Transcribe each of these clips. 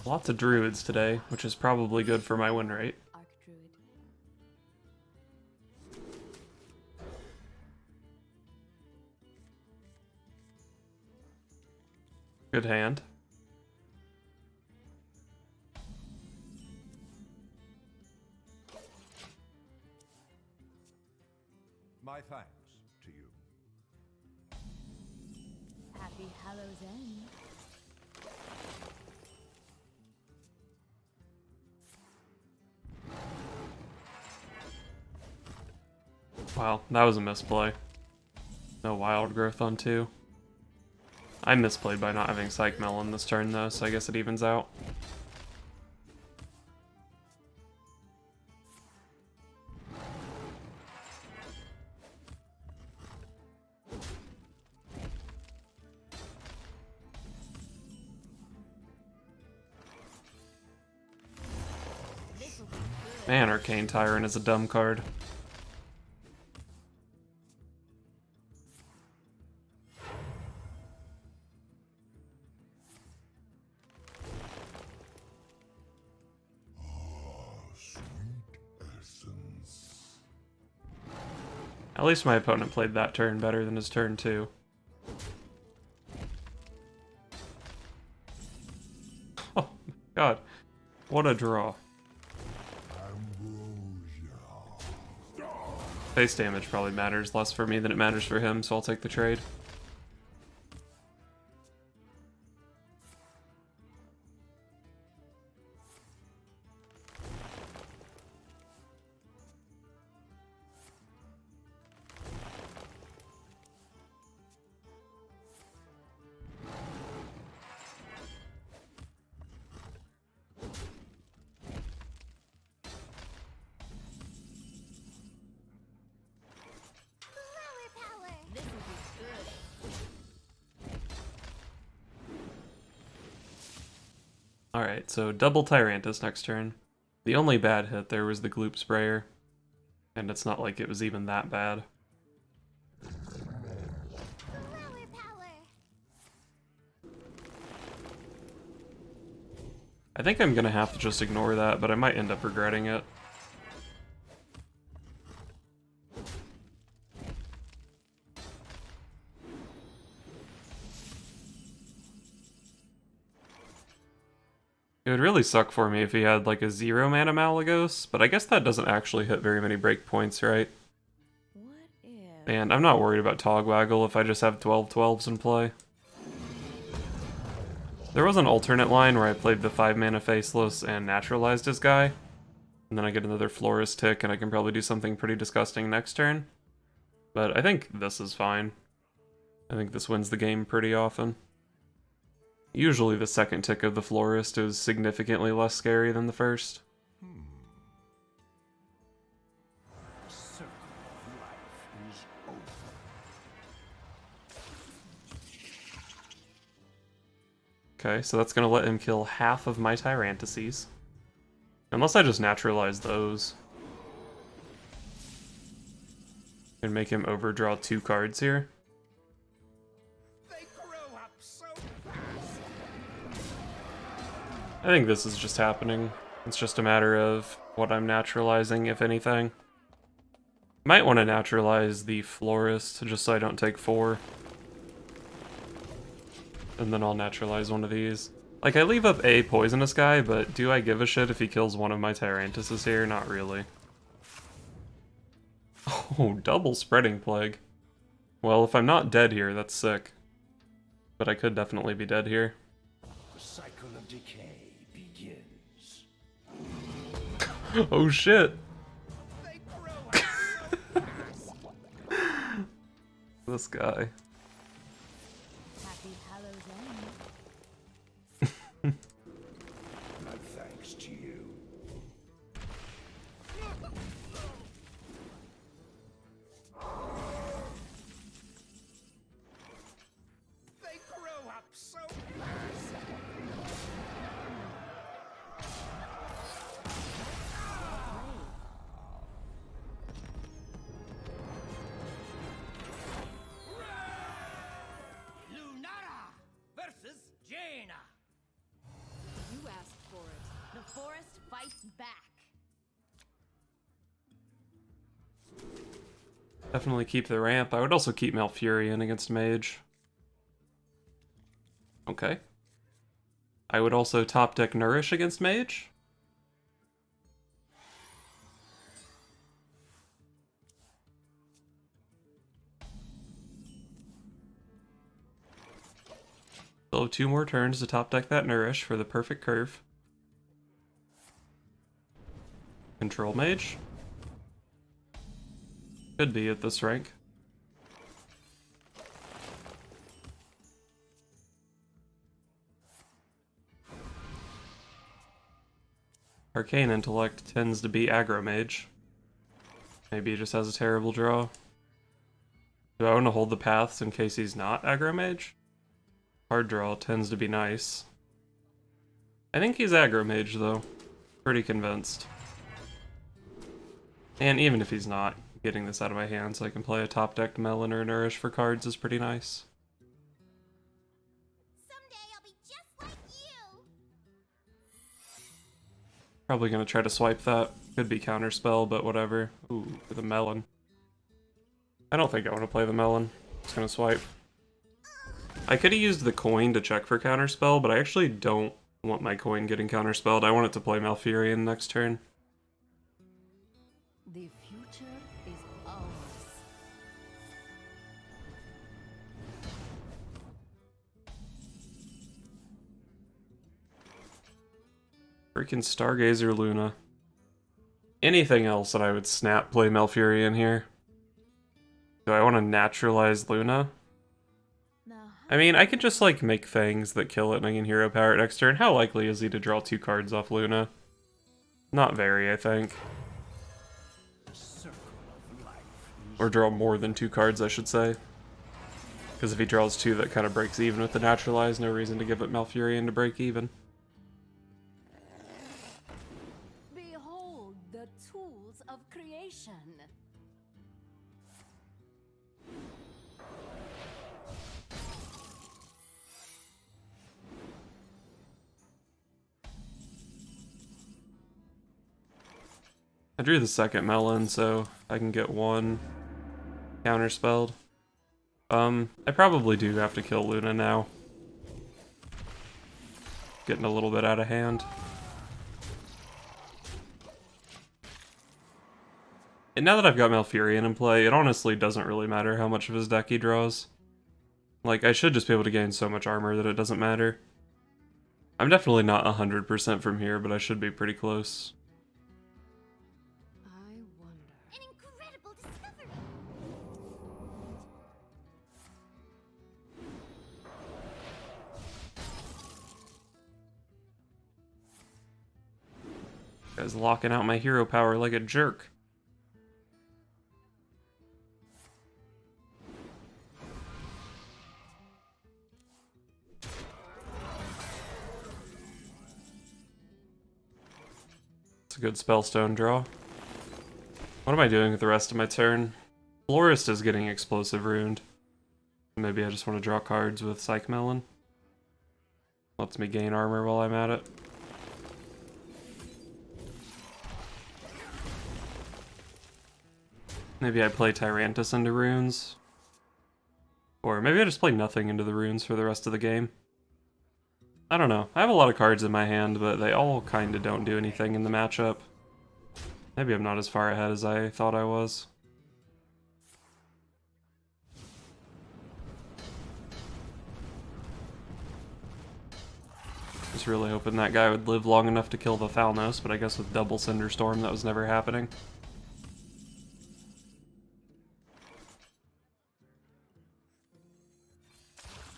Lots of druids today, which is probably good for my win rate. Good hand. My thanks to you. Happy Hallows End. Wow, that was a misplay. No wild growth on 2. I misplayed by not having Psych Melon this turn though, so I guess it evens out. Man, Arcane Tyrant is a dumb card. At least my opponent played that turn better than his turn 2. Oh my god. What a draw. Face damage probably matters less for me than it matters for him, so I'll take the trade. Alright, so double Tyrantus next turn. The only bad hit there was the Gloop Sprayer, and it's not like it was even that bad. I think I'm gonna have to just ignore that, but I might end up regretting it. It would really suck for me if he had like a 0 mana Malygos, but I guess that doesn't actually hit very many breakpoints, right? What if... And I'm not worried about Togwaggle if I just have 12/12s in play. There was an alternate line where I played the 5 mana Faceless and naturalized his guy, and then I get another Florist tick and I can probably do something pretty disgusting next turn. But I think this is fine. I think this wins the game pretty often. Usually the second tick of the Florist is significantly less scary than the first. Okay, so that's gonna let him kill half of my Tyrantusses. Unless I just naturalize those. And make him overdraw 2 cards here. I think this is just happening. It's just a matter of what I'm naturalizing, if anything. Might want to naturalize the Florist, just so I don't take 4. And then I'll naturalize one of these. Like, I leave up a poisonous guy, but do I give a shit if he kills one of my Tyrantusses here? Not really. Oh, double Spreading Plague. Well, if I'm not dead here, that's sick. But I could definitely be dead here. The cycle of decay begins. Oh shit! This guy. Happy Hallows End. My thanks to you. They grow up so fast. Lunara versus Definitely keep the ramp. I would also keep Malfurion against Mage. Okay. I would also top deck Nourish against Mage. Still have 2 more turns to top deck that Nourish for the perfect curve. Control Mage. Could be at this rank. Arcane Intellect tends to be Aggro Mage. Maybe he just has a terrible draw. Do I want to hold the paths in case he's not Aggro Mage? Hard draw tends to be nice. I think he's Aggro Mage though. Pretty convinced. And even if he's not, getting this out of my hand so I can play a top decked Melon or Nourish for cards is pretty nice. Someday I'll be just like you. Probably gonna try to swipe that. Could be counterspell, but whatever. Ooh, with a Melon. I don't think I want to play the Melon. Just gonna swipe. I could have used the coin to check for counterspell, but I actually don't want my coin getting counterspelled. I want it to play Malfurion next turn. The future is ours. Freaking Stargazer Luna. Anything else that I would snap play Malfurion here? Do I want to naturalize Luna? Now, I mean, I could just like make things that kill it and I can hero power it next turn. How likely is he to draw 2 cards off Luna? Not very, I think. The circle of life is Or draw more than 2 cards, I should say. Because if he draws 2, that kind of breaks even with the naturalize. No reason to give it Malfurion to break even. behold the tools of creation. I drew the second Melon, so I can get 1 counterspelled. I probably do have to kill Luna now. Getting a little bit out of hand. And now that I've got Malfurion in play, it honestly doesn't really matter how much of his deck he draws. Like, I should just be able to gain so much armor that it doesn't matter. I'm definitely not 100% from here, but I should be pretty close. I wonder. An incredible discovery. Guy's locking out my hero power like a jerk. It's a good spellstone draw. What am I doing with the rest of my turn? Florist is getting explosive ruined. Maybe I just want to draw cards with Psych Melon. Lets me gain armor while I'm at it. Maybe I play Tyrantus into runes. Or maybe I just play nothing into the runes for the rest of the game. I don't know. I have a lot of cards in my hand, but they all kind of don't do anything in the matchup. Maybe I'm not as far ahead as I thought I was. Just really hoping that guy would live long enough to kill the Thalnos, but I guess with double Cinderstorm that was never happening.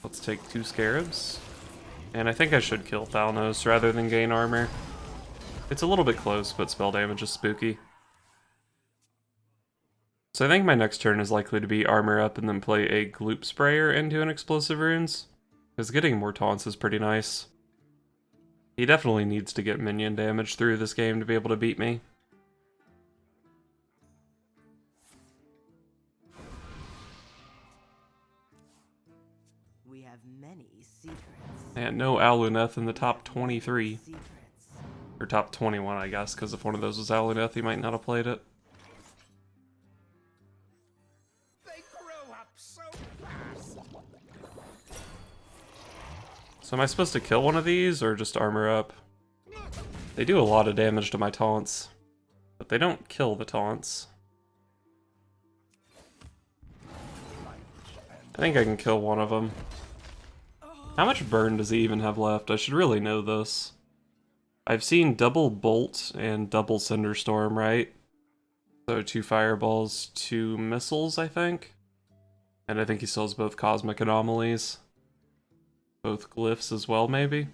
Let's take 2 Scarabs. And I think I should kill Thalnos rather than gain armor. It's a little bit close, but spell damage is spooky. So I think my next turn is likely to be armor up and then play a Gloop Sprayer into an Explosive Runes. Because getting more taunts is pretty nice. He definitely needs to get minion damage through this game to be able to beat me. We have many secrets. And no Aluneth in the top 23. Secrets. Or top 21, I guess, because if one of those was Aluneth, he might not have played it. So am I supposed to kill one of these or just armor up? They do a lot of damage to my taunts, but they don't kill the taunts. I think I can kill one of them. How much burn does he even have left? I should really know this. I've seen double bolt and double cinderstorm, right? So 2 fireballs, 2 missiles, I think. And I think he still has both cosmic anomalies. Both glyphs as well, maybe.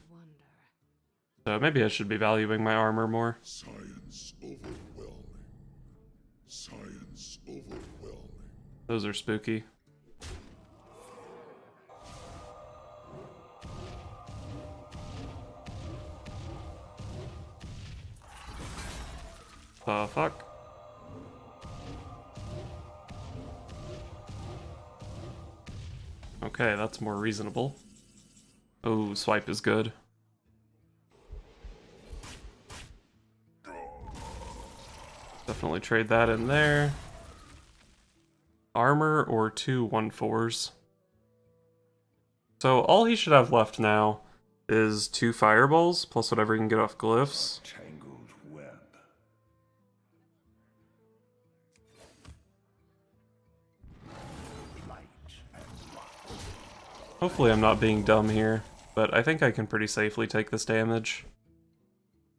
So maybe I should be valuing my armor more. Science overwhelming. Science overwhelming. Those are spooky. Fuck. Okay, that's more reasonable. Oh, swipe is good. Definitely trade that in there. Armor or 2 1/4s. So all he should have left now is 2 fireballs, plus whatever he can get off glyphs. Tangled web. Light and rock. Hopefully I'm not being dumb here, but I think I can pretty safely take this damage.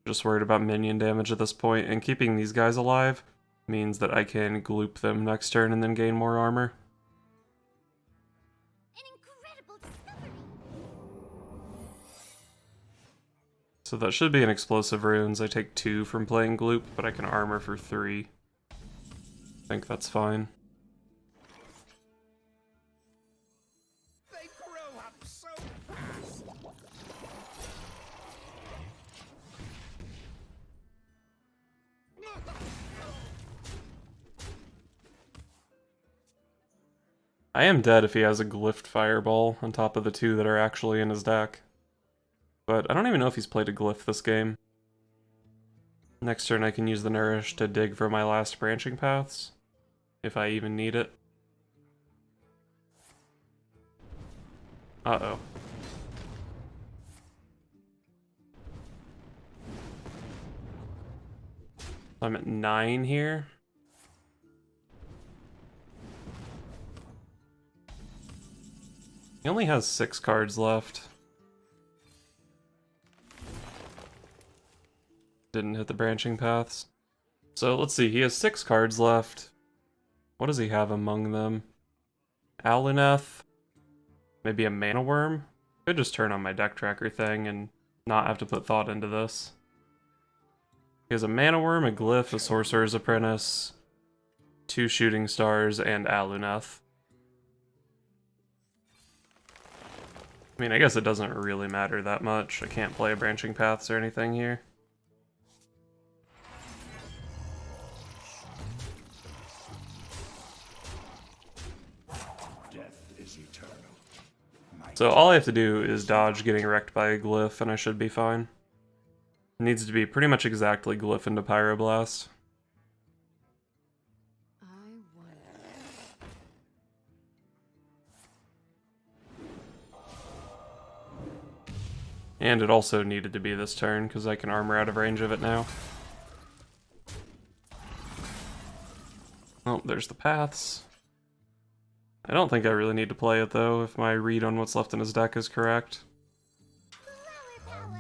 Just worried about minion damage at this point, and keeping these guys alive means that I can gloop them next turn and then gain more armor. An incredible discovery. So that should be an explosive runes. I take 2 from playing gloop, but I can armor for 3. I think that's fine. They grow up so fast. I am dead if he has a glyphed fireball on top of the 2 that are actually in his deck. But I don't even know if he's played a glyph this game. Next turn I can use the Nourish to dig for my last branching paths, if I even need it. Uh-oh. I'm at 9 here. He only has 6 cards left. Didn't hit the branching paths. So let's see, he has 6 cards left. What does he have among them? Aluneth? Maybe a Mana Worm? Could just turn on my deck tracker thing and not have to put thought into this. He has a Mana Worm, a Glyph, a Sorcerer's Apprentice, 2 Shooting Stars, and Aluneth. I mean, I guess it doesn't really matter that much. I can't play a Branching Paths or anything here. Death is eternal. So all I have to do is dodge getting wrecked by a Glyph, and I should be fine. It needs to be pretty much exactly Glyph into Pyroblast. I wonder. And it also needed to be this turn, because I can armor out of range of it now. Oh, there's the paths. I don't think I really need to play it, though, if my read on what's left in his deck is correct. Flower power.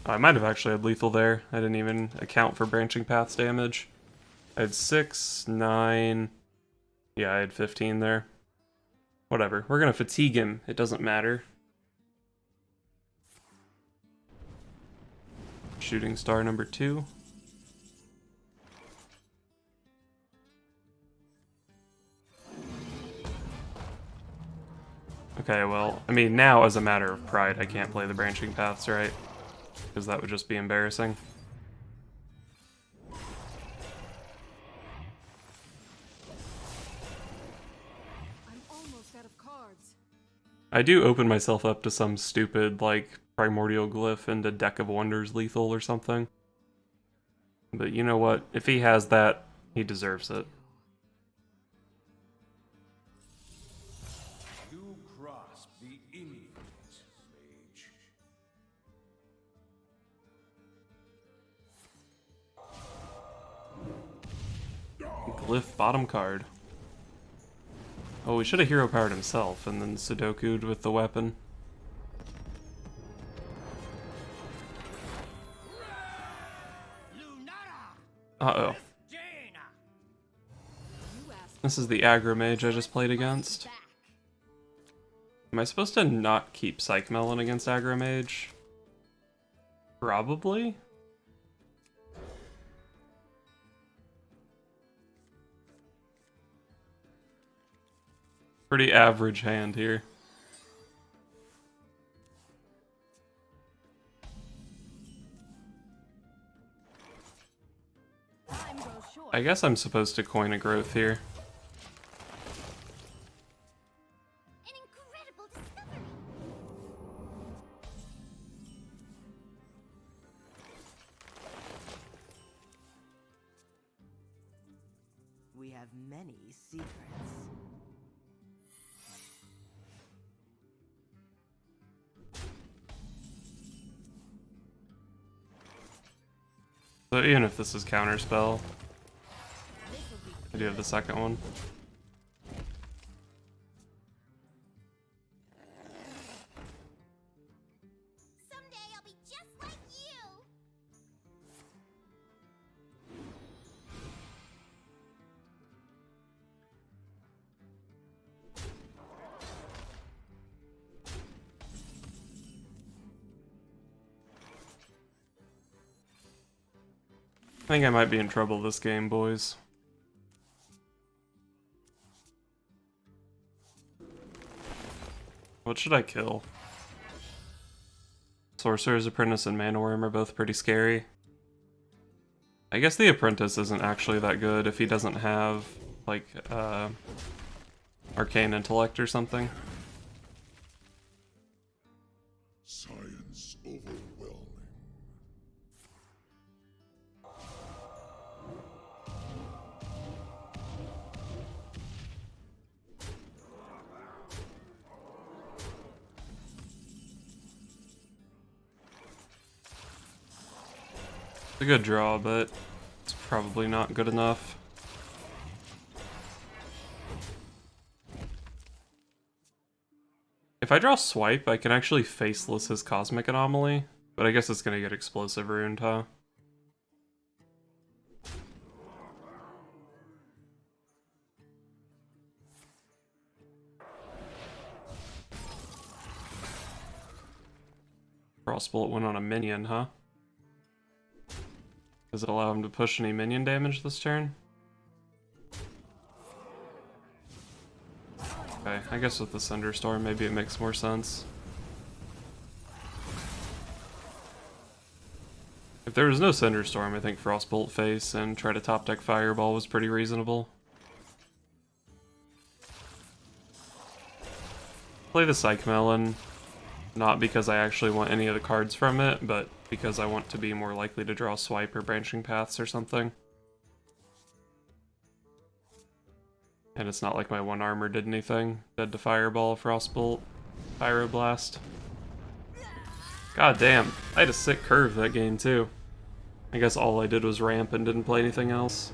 I might have actually had lethal there. I didn't even account for branching paths damage. I had 6, 9... Yeah, I had 15 there. Whatever. We're gonna fatigue him. It doesn't matter. Shooting star number 2. Okay, well, I mean, now as a matter of pride, I can't play the branching paths, right? Because that would just be embarrassing. I'm almost out of cards. I do open myself up to some stupid, like, Primordial Glyph into Deck of Wonders lethal or something. But you know what? If he has that, he deserves it. Glyph bottom card. Oh, we should have hero powered himself and then Sudoku'd with the weapon. Uh-oh. This is the Aggro Mage I just played against. Am I supposed to not keep Psych Melon against Aggro Mage? Probably? Pretty average hand here. I guess I'm supposed to coin a growth here. An incredible discovery. We have many secrets. So even if this is counterspell, I do have the second one. Someday I'll be just like you. I think I might be in trouble this game, boys. What should I kill? Sorcerer's Apprentice and Mana Worm are both pretty scary. I guess the Apprentice isn't actually that good if he doesn't have, like, Arcane Intellect or something. Science overwhelming. It's a good draw, but it's probably not good enough. If I draw Swipe, I can actually Faceless his Cosmic Anomaly, but I guess it's gonna get Explosive Ruined, huh? Frostbolt went on a minion, huh? Does it allow him to push any minion damage this turn? Okay, I guess with the Cinderstorm, maybe it makes more sense. If there was no Cinderstorm, I think Frostbolt face and try to top deck Fireball was pretty reasonable. Play the Psych Melon, not because I actually want any of the cards from it, but because I want to be more likely to draw Swipe or Branching Paths or something. And it's not like my one armor did anything. Dead to Fireball, Frostbolt, Pyroblast. God damn, I had a sick curve that game too. I guess all I did was ramp and didn't play anything else.